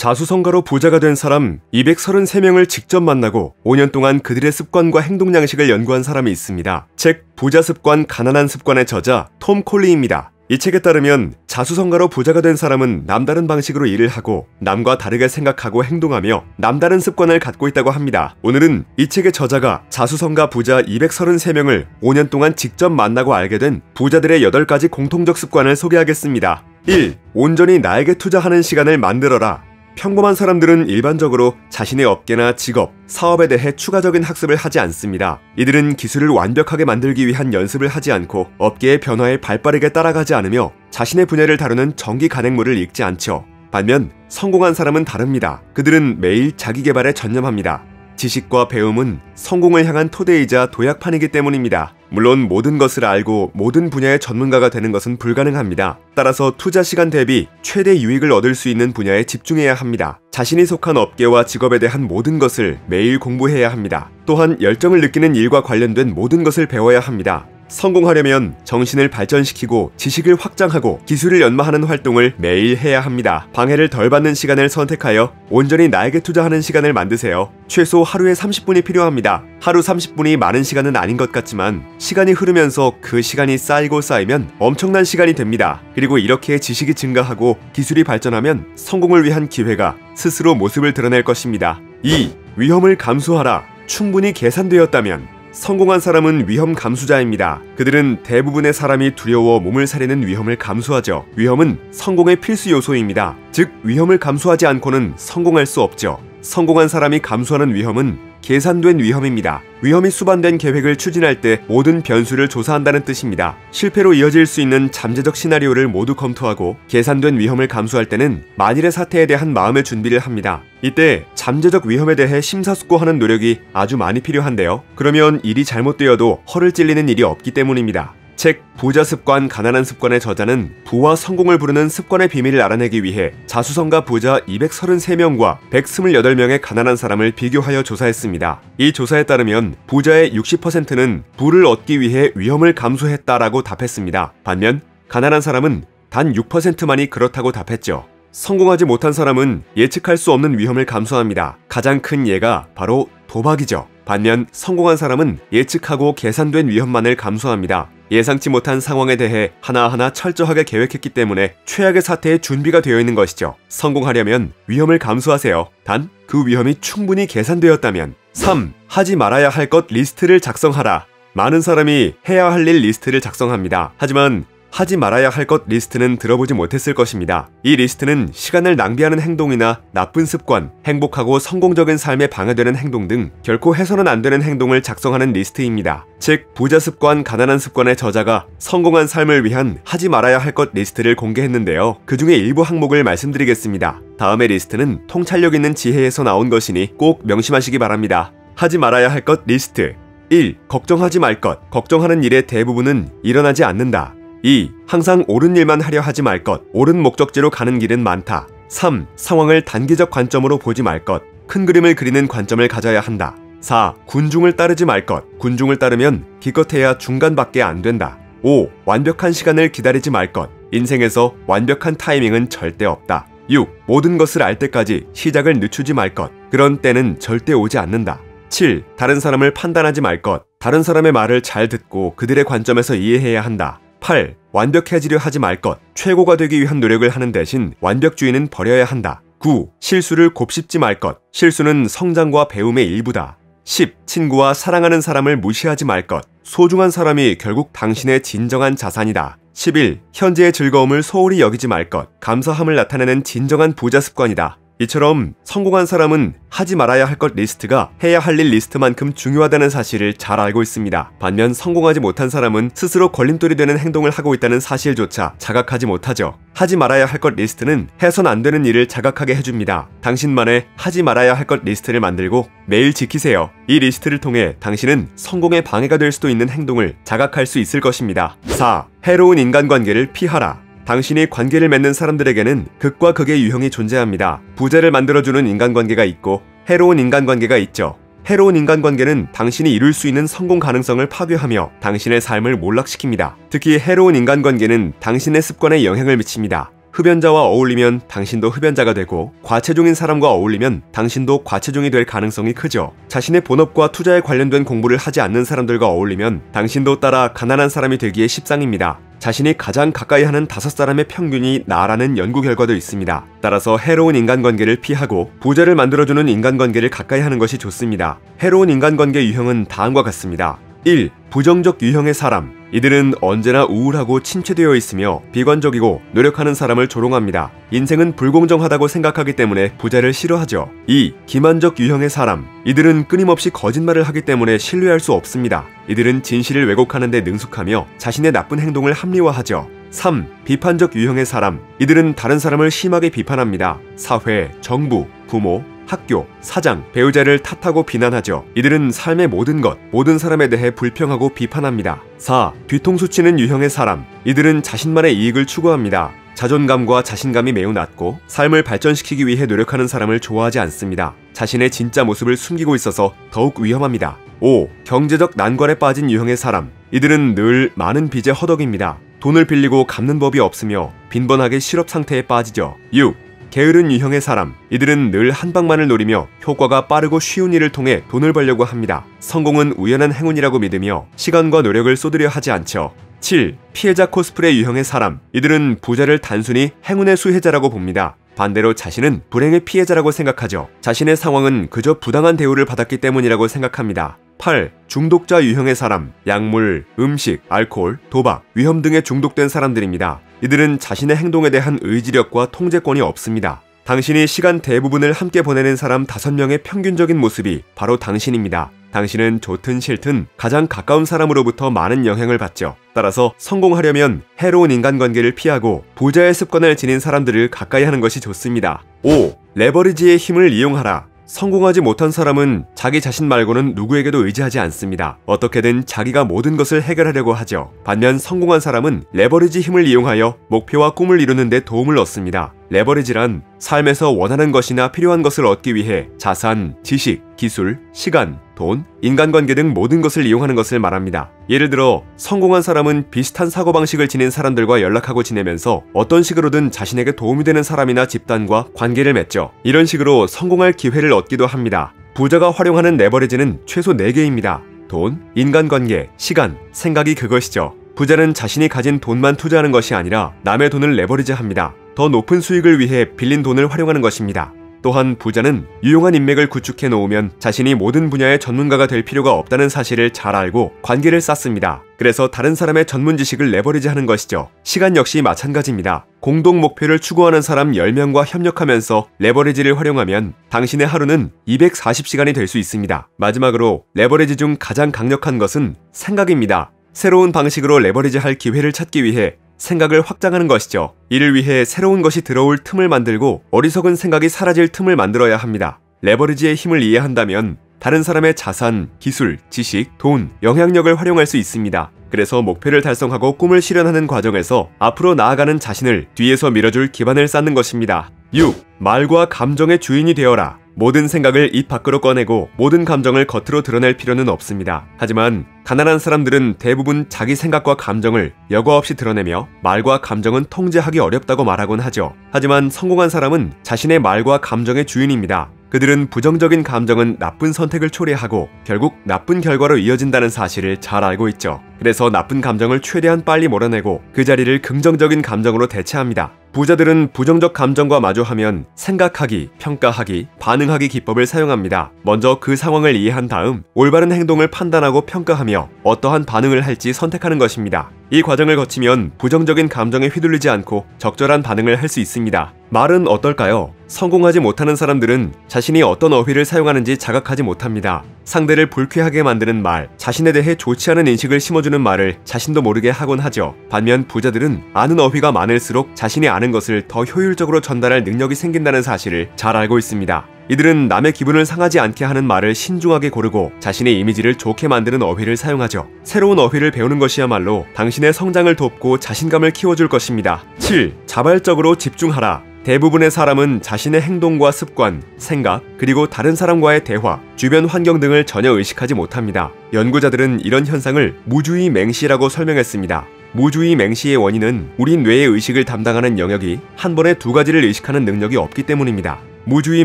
자수성가로 부자가 된 사람 233명을 직접 만나고 5년 동안 그들의 습관과 행동 양식을 연구한 사람이 있습니다. 책 부자 습관, 가난한 습관의 저자 톰 콜리입니다. 이 책에 따르면 자수성가로 부자가 된 사람은 남다른 방식으로 일을 하고 남과 다르게 생각하고 행동하며 남다른 습관을 갖고 있다고 합니다. 오늘은 이 책의 저자가 자수성가 부자 233명을 5년 동안 직접 만나고 알게 된 부자들의 8가지 공통적 습관을 소개하겠습니다. 1. 온전히 나에게 투자하는 시간을 만들어라. 평범한 사람들은 일반적으로 자신의 업계나 직업, 사업에 대해 추가적인 학습을 하지 않습니다. 이들은 기술을 완벽하게 만들기 위한 연습을 하지 않고 업계의 변화에 발빠르게 따라가지 않으며 자신의 분야를 다루는 정기 간행물을 읽지 않죠. 반면 성공한 사람은 다릅니다. 그들은 매일 자기 개발에 전념합니다. 지식과 배움은 성공을 향한 토대이자 도약판이기 때문입니다. 물론 모든 것을 알고 모든 분야의 전문가가 되는 것은 불가능합니다. 따라서 투자 시간 대비 최대 유익을 얻을 수 있는 분야에 집중해야 합니다. 자신이 속한 업계와 직업에 대한 모든 것을 매일 공부해야 합니다. 또한 열정을 느끼는 일과 관련된 모든 것을 배워야 합니다. 성공하려면 정신을 발전시키고 지식을 확장하고 기술을 연마하는 활동을 매일 해야 합니다. 방해를 덜 받는 시간을 선택하여 온전히 나에게 투자하는 시간을 만드세요. 최소 하루에 30분이 필요합니다. 하루 30분이 많은 시간은 아닌 것 같지만 시간이 흐르면서 그 시간이 쌓이고 쌓이면 엄청난 시간이 됩니다. 그리고 이렇게 지식이 증가하고 기술이 발전하면 성공을 위한 기회가 스스로 모습을 드러낼 것입니다. 2. 위험을 감수하라. 충분히 계산되었다면. 성공한 사람은 위험 감수자입니다. 그들은 대부분의 사람이 두려워 몸을 사리는 위험을 감수하죠. 위험은 성공의 필수 요소입니다. 즉, 위험을 감수하지 않고는 성공할 수 없죠. 성공한 사람이 감수하는 위험은 계산된 위험입니다. 위험이 수반된 계획을 추진할 때 모든 변수를 조사한다는 뜻입니다. 실패로 이어질 수 있는 잠재적 시나리오를 모두 검토하고 계산된 위험을 감수할 때는 만일의 사태에 대한 마음의 준비를 합니다. 이때 잠재적 위험에 대해 심사숙고하는 노력이 아주 많이 필요한데요. 그러면 일이 잘못되어도 허를 찔리는 일이 없기 때문입니다. 책 부자 습관, 가난한 습관의 저자는 부와 성공을 부르는 습관의 비밀을 알아내기 위해 자수성가 부자 233명과 128명의 가난한 사람을 비교하여 조사했습니다. 이 조사에 따르면 부자의 60%는 부를 얻기 위해 위험을 감수했다라고 답했습니다. 반면 가난한 사람은 단 6%만이 그렇다고 답했죠. 성공하지 못한 사람은 예측할 수 없는 위험을 감수합니다. 가장 큰 예가 바로 도박이죠. 반면 성공한 사람은 예측하고 계산된 위험만을 감수합니다. 예상치 못한 상황에 대해 하나하나 철저하게 계획했기 때문에 최악의 사태에 준비가 되어 있는 것이죠. 성공하려면 위험을 감수하세요. 단, 그 위험이 충분히 계산되었다면. 3. 하지 말아야 할 것 리스트를 작성하라. 많은 사람이 해야 할 일 리스트를 작성합니다. 하지만 하지 말아야 할 것 리스트는 들어보지 못했을 것입니다. 이 리스트는 시간을 낭비하는 행동이나 나쁜 습관, 행복하고 성공적인 삶에 방해되는 행동 등 결코 해서는 안 되는 행동을 작성하는 리스트입니다. 책 부자 습관, 가난한 습관의 저자가 성공한 삶을 위한 하지 말아야 할 것 리스트를 공개했는데요. 그 중에 일부 항목을 말씀드리겠습니다. 다음의 리스트는 통찰력 있는 지혜에서 나온 것이니 꼭 명심하시기 바랍니다. 하지 말아야 할 것 리스트. 1. 걱정하지 말 것. 걱정하는 일의 대부분은 일어나지 않는다. 2. 항상 옳은 일만 하려 하지 말 것. 옳은 목적지로 가는 길은 많다. 3. 상황을 단기적 관점으로 보지 말 것. 큰 그림을 그리는 관점을 가져야 한다. 4. 군중을 따르지 말 것. 군중을 따르면 기껏해야 중간밖에 안 된다. 5. 완벽한 시간을 기다리지 말 것. 인생에서 완벽한 타이밍은 절대 없다. 6. 모든 것을 알 때까지 시작을 늦추지 말 것. 그런 때는 절대 오지 않는다. 7. 다른 사람을 판단하지 말 것. 다른 사람의 말을 잘 듣고 그들의 관점에서 이해해야 한다. 8. 완벽해지려 하지 말 것. 최고가 되기 위한 노력을 하는 대신 완벽주의는 버려야 한다. 9. 실수를 곱씹지 말 것. 실수는 성장과 배움의 일부다. 10. 친구와 사랑하는 사람을 무시하지 말 것. 소중한 사람이 결국 당신의 진정한 자산이다. 11. 현재의 즐거움을 소홀히 여기지 말 것. 감사함을 나타내는 진정한 부자 습관이다. 이처럼 성공한 사람은 하지 말아야 할 것 리스트가 해야 할 일 리스트만큼 중요하다는 사실을 잘 알고 있습니다. 반면 성공하지 못한 사람은 스스로 걸림돌이 되는 행동을 하고 있다는 사실조차 자각하지 못하죠. 하지 말아야 할 것 리스트는 해선 안 되는 일을 자각하게 해줍니다. 당신만의 하지 말아야 할 것 리스트를 만들고 매일 지키세요. 이 리스트를 통해 당신은 성공에 방해가 될 수도 있는 행동을 자각할 수 있을 것입니다. 4. 해로운 인간관계를 피하라. 당신이 관계를 맺는 사람들에게는 극과 극의 유형이 존재합니다. 부자를 만들어주는 인간관계가 있고 해로운 인간관계가 있죠. 해로운 인간관계는 당신이 이룰 수 있는 성공 가능성을 파괴하며 당신의 삶을 몰락시킵니다. 특히 해로운 인간관계는 당신의 습관에 영향을 미칩니다. 흡연자와 어울리면 당신도 흡연자가 되고 과체중인 사람과 어울리면 당신도 과체중이 될 가능성이 크죠. 자신의 본업과 투자에 관련된 공부를 하지 않는 사람들과 어울리면 당신도 따라 가난한 사람이 되기에 십상입니다. 자신이 가장 가까이 하는 5사람의 평균이 나라는 연구 결과도 있습니다. 따라서 해로운 인간관계를 피하고 부자를 만들어주는 인간관계를 가까이 하는 것이 좋습니다. 해로운 인간관계 유형은 다음과 같습니다. 1. 부정적 유형의 사람. 이들은 언제나 우울하고 침체되어 있으며 비관적이고 노력하는 사람을 조롱합니다. 인생은 불공정하다고 생각하기 때문에 부자를 싫어하죠. 2. 기만적 유형의 사람. 이들은 끊임없이 거짓말을 하기 때문에 신뢰할 수 없습니다. 이들은 진실을 왜곡하는 데 능숙하며 자신의 나쁜 행동을 합리화하죠. 3. 비판적 유형의 사람. 이들은 다른 사람을 심하게 비판합니다. 사회, 정부, 부모, 학교, 사장, 배우자를 탓하고 비난하죠. 이들은 삶의 모든 것, 모든 사람에 대해 불평하고 비판합니다. 4. 뒤통수 치는 유형의 사람. 이들은 자신만의 이익을 추구합니다. 자존감과 자신감이 매우 낮고 삶을 발전시키기 위해 노력하는 사람을 좋아하지 않습니다. 자신의 진짜 모습을 숨기고 있어서 더욱 위험합니다. 5. 경제적 난관에 빠진 유형의 사람. 이들은 늘 많은 빚에 허덕입니다. 돈을 빌리고 갚는 법이 없으며 빈번하게 실업 상태에 빠지죠. 6. 게으른 유형의 사람. 이들은 늘 한 방만을 노리며 효과가 빠르고 쉬운 일을 통해 돈을 벌려고 합니다. 성공은 우연한 행운이라고 믿으며 시간과 노력을 쏟으려 하지 않죠. 7. 피해자 코스프레 유형의 사람. 이들은 부자를 단순히 행운의 수혜자라고 봅니다. 반대로 자신은 불행의 피해자라고 생각하죠. 자신의 상황은 그저 부당한 대우를 받았기 때문이라고 생각합니다. 8. 중독자 유형의 사람. 약물, 음식, 알코올, 도박, 위험 등에 중독된 사람들입니다. 이들은 자신의 행동에 대한 의지력과 통제권이 없습니다. 당신이 시간 대부분을 함께 보내는 사람 5명의 평균적인 모습이 바로 당신입니다. 당신은 좋든 싫든 가장 가까운 사람으로부터 많은 영향을 받죠. 따라서 성공하려면 해로운 인간관계를 피하고 부자의 습관을 지닌 사람들을 가까이 하는 것이 좋습니다. 5. 레버리지의 힘을 이용하라. 성공하지 못한 사람은 자기 자신 말고는 누구에게도 의지하지 않습니다. 어떻게든 자기가 모든 것을 해결하려고 하죠. 반면 성공한 사람은 레버리지 힘을 이용하여 목표와 꿈을 이루는 데 도움을 얻습니다. 레버리지란 삶에서 원하는 것이나 필요한 것을 얻기 위해 자산, 지식, 기술, 시간, 돈, 인간관계 등 모든 것을 이용하는 것을 말합니다. 예를 들어 성공한 사람은 비슷한 사고방식을 지닌 사람들과 연락하고 지내면서 어떤 식으로든 자신에게 도움이 되는 사람이나 집단과 관계를 맺죠. 이런 식으로 성공할 기회를 얻기도 합니다. 부자가 활용하는 레버리지는 최소 4개입니다. 돈, 인간관계, 시간, 생각이 그것이죠. 부자는 자신이 가진 돈만 투자하는 것이 아니라 남의 돈을 레버리지합니다. 더 높은 수익을 위해 빌린 돈을 활용하는 것입니다. 또한 부자는 유용한 인맥을 구축해 놓으면 자신이 모든 분야의 전문가가 될 필요가 없다는 사실을 잘 알고 관계를 쌓습니다. 그래서 다른 사람의 전문 지식을 레버리지하는 것이죠. 시간 역시 마찬가지입니다. 공동 목표를 추구하는 사람 10명과 협력하면서 레버리지를 활용하면 당신의 하루는 240시간이 될 수 있습니다. 마지막으로 레버리지 중 가장 강력한 것은 생각입니다. 새로운 방식으로 레버리지할 기회를 찾기 위해 생각을 확장하는 것이죠. 이를 위해 새로운 것이 들어올 틈을 만들고 어리석은 생각이 사라질 틈을 만들어야 합니다. 레버리지의 힘을 이해한다면 다른 사람의 자산, 기술, 지식, 돈, 영향력을 활용할 수 있습니다. 그래서 목표를 달성하고 꿈을 실현하는 과정에서 앞으로 나아가는 자신을 뒤에서 밀어줄 기반을 쌓는 것입니다. 6. 말과 감정의 주인이 되어라. 모든 생각을 입 밖으로 꺼내고 모든 감정을 겉으로 드러낼 필요는 없습니다. 하지만 가난한 사람들은 대부분 자기 생각과 감정을 여과 없이 드러내며 말과 감정은 통제하기 어렵다고 말하곤 하죠. 하지만 성공한 사람은 자신의 말과 감정의 주인입니다. 그들은 부정적인 감정은 나쁜 선택을 초래하고 결국 나쁜 결과로 이어진다는 사실을 잘 알고 있죠. 그래서 나쁜 감정을 최대한 빨리 몰아내고 그 자리를 긍정적인 감정으로 대체합니다. 부자들은 부정적 감정과 마주하면 생각하기, 평가하기, 반응하기 기법을 사용합니다. 먼저 그 상황을 이해한 다음 올바른 행동을 판단하고 평가하며 어떠한 반응을 할지 선택하는 것입니다. 이 과정을 거치면 부정적인 감정에 휘둘리지 않고 적절한 반응을 할 수 있습니다. 말은 어떨까요? 성공하지 못하는 사람들은 자신이 어떤 어휘를 사용하는지 자각하지 못합니다. 상대를 불쾌하게 만드는 말, 자신에 대해 좋지 않은 인식을 심어주는 말을 자신도 모르게 하곤 하죠. 반면 부자들은 아는 어휘가 많을수록 자신이 아는 것을 더 효율적으로 전달할 능력이 생긴다는 사실을 잘 알고 있습니다. 이들은 남의 기분을 상하지 않게 하는 말을 신중하게 고르고 자신의 이미지를 좋게 만드는 어휘를 사용하죠. 새로운 어휘를 배우는 것이야말로 당신의 성장을 돕고 자신감을 키워줄 것입니다. 7. 자발적으로 집중하라. 대부분의 사람은 자신의 행동과 습관, 생각, 그리고 다른 사람과의 대화, 주변 환경 등을 전혀 의식하지 못합니다. 연구자들은 이런 현상을 무주의 맹시라고 설명했습니다. 무주의 맹시의 원인은 우리 뇌의 의식을 담당하는 영역이 한 번에 두 가지를 의식하는 능력이 없기 때문입니다. 무주의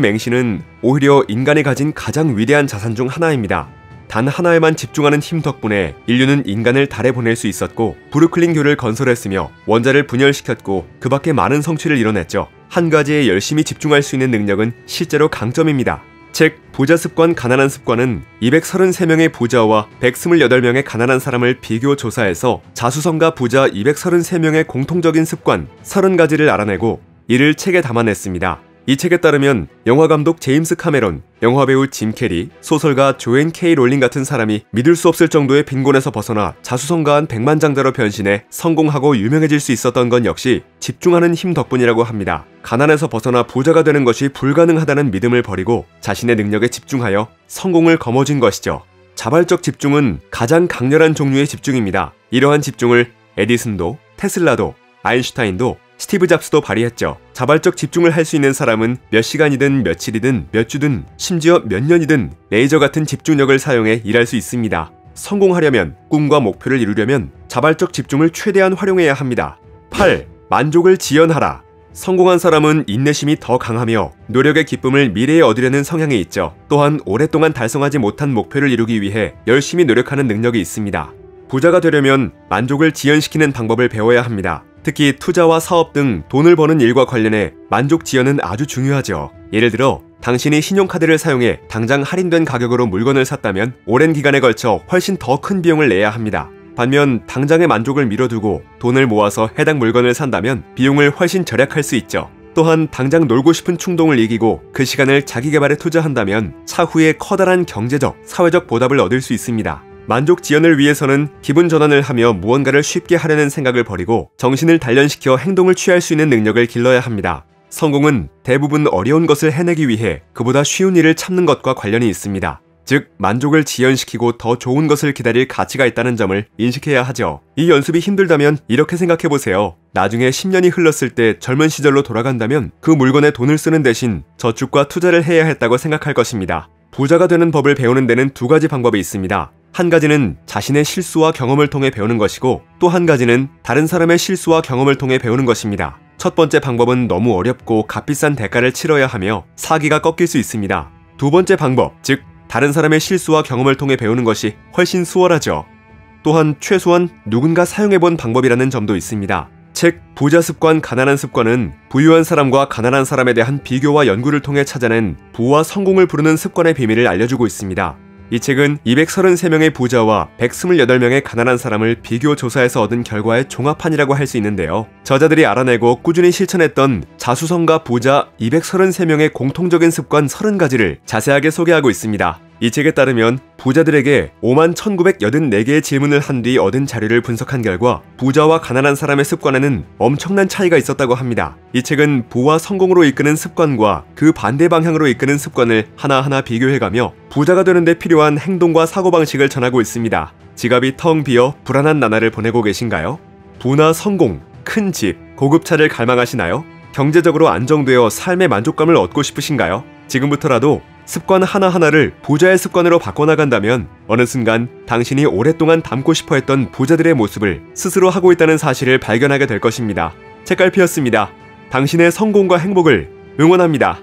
맹시는 오히려 인간이 가진 가장 위대한 자산 중 하나입니다. 단 하나에만 집중하는 힘 덕분에 인류는 인간을 달에 보낼 수 있었고 브루클린 교를 건설했으며 원자를 분열시켰고 그 밖에 많은 성취를 이뤄냈죠. 한 가지에 열심히 집중할 수 있는 능력은 실제로 강점입니다. 책 부자 습관 가난한 습관은 233명의 부자와 128명의 가난한 사람을 비교 조사해서 자수성가 부자 233명의 공통적인 습관 30가지를 알아내고 이를 책에 담아냈습니다. 이 책에 따르면 영화감독 제임스 카메론, 영화배우 짐 캐리, 소설가 조앤 K 롤링 같은 사람이 믿을 수 없을 정도의 빈곤에서 벗어나 자수성가한 백만장자로 변신해 성공하고 유명해질 수 있었던 건 역시 집중하는 힘 덕분이라고 합니다. 가난에서 벗어나 부자가 되는 것이 불가능하다는 믿음을 버리고 자신의 능력에 집중하여 성공을 거머쥔 것이죠. 자발적 집중은 가장 강렬한 종류의 집중입니다. 이러한 집중을 에디슨도, 테슬라도, 아인슈타인도, 스티브 잡스도 발휘했죠. 자발적 집중을 할 수 있는 사람은 몇 시간이든 며칠이든 몇 주든 심지어 몇 년이든 레이저 같은 집중력을 사용해 일할 수 있습니다. 성공하려면, 꿈과 목표를 이루려면 자발적 집중을 최대한 활용해야 합니다. 8. 만족을 지연하라. 성공한 사람은 인내심이 더 강하며 노력의 기쁨을 미래에 얻으려는 성향이 있죠. 또한 오랫동안 달성하지 못한 목표를 이루기 위해 열심히 노력하는 능력이 있습니다. 부자가 되려면 만족을 지연시키는 방법을 배워야 합니다. 특히 투자와 사업 등 돈을 버는 일과 관련해 만족 지연은 아주 중요하죠. 예를 들어 당신이 신용카드를 사용해 당장 할인된 가격으로 물건을 샀다면 오랜 기간에 걸쳐 훨씬 더 큰 비용을 내야 합니다. 반면 당장의 만족을 미뤄두고 돈을 모아서 해당 물건을 산다면 비용을 훨씬 절약할 수 있죠. 또한 당장 놀고 싶은 충동을 이기고 그 시간을 자기 개발에 투자한다면 차후에 커다란 경제적, 사회적 보답을 얻을 수 있습니다. 만족 지연을 위해서는 기분 전환을 하며 무언가를 쉽게 하려는 생각을 버리고 정신을 단련시켜 행동을 취할 수 있는 능력을 길러야 합니다. 성공은 대부분 어려운 것을 해내기 위해 그보다 쉬운 일을 참는 것과 관련이 있습니다. 즉, 만족을 지연시키고 더 좋은 것을 기다릴 가치가 있다는 점을 인식해야 하죠. 이 연습이 힘들다면 이렇게 생각해보세요. 나중에 10년이 흘렀을 때 젊은 시절로 돌아간다면 그 물건에 돈을 쓰는 대신 저축과 투자를 해야 했다고 생각할 것입니다. 부자가 되는 법을 배우는 데는 두 가지 방법이 있습니다. 한 가지는 자신의 실수와 경험을 통해 배우는 것이고 또 한 가지는 다른 사람의 실수와 경험을 통해 배우는 것입니다. 첫 번째 방법은 너무 어렵고 값비싼 대가를 치러야 하며 사기가 꺾일 수 있습니다. 두 번째 방법, 즉 다른 사람의 실수와 경험을 통해 배우는 것이 훨씬 수월하죠. 또한 최소한 누군가 사용해본 방법이라는 점도 있습니다. 책 부자 습관 가난한 습관은 부유한 사람과 가난한 사람에 대한 비교와 연구를 통해 찾아낸 부와 성공을 부르는 습관의 비밀을 알려주고 있습니다. 이 책은 233명의 부자와 128명의 가난한 사람을 비교 조사해서 얻은 결과의 종합판이라고 할 수 있는데요. 저자들이 알아내고 꾸준히 실천했던 자수성가 부자 233명의 공통적인 습관 30가지를 자세하게 소개하고 있습니다. 이 책에 따르면 부자들에게 51,984개의 질문을 한 뒤 얻은 자료를 분석한 결과 부자와 가난한 사람의 습관에는 엄청난 차이가 있었다고 합니다. 이 책은 부와 성공으로 이끄는 습관과 그 반대 방향으로 이끄는 습관을 하나하나 비교해가며 부자가 되는데 필요한 행동과 사고방식을 전하고 있습니다. 지갑이 텅 비어 불안한 나날을 보내고 계신가요? 부나 성공, 큰 집, 고급차를 갈망하시나요? 경제적으로 안정되어 삶의 만족감을 얻고 싶으신가요? 지금부터라도 습관 하나하나를 부자의 습관으로 바꿔나간다면 어느 순간 당신이 오랫동안 닮고 싶어 했던 부자들의 모습을 스스로 하고 있다는 사실을 발견하게 될 것입니다. 책갈피였습니다. 당신의 성공과 행복을 응원합니다.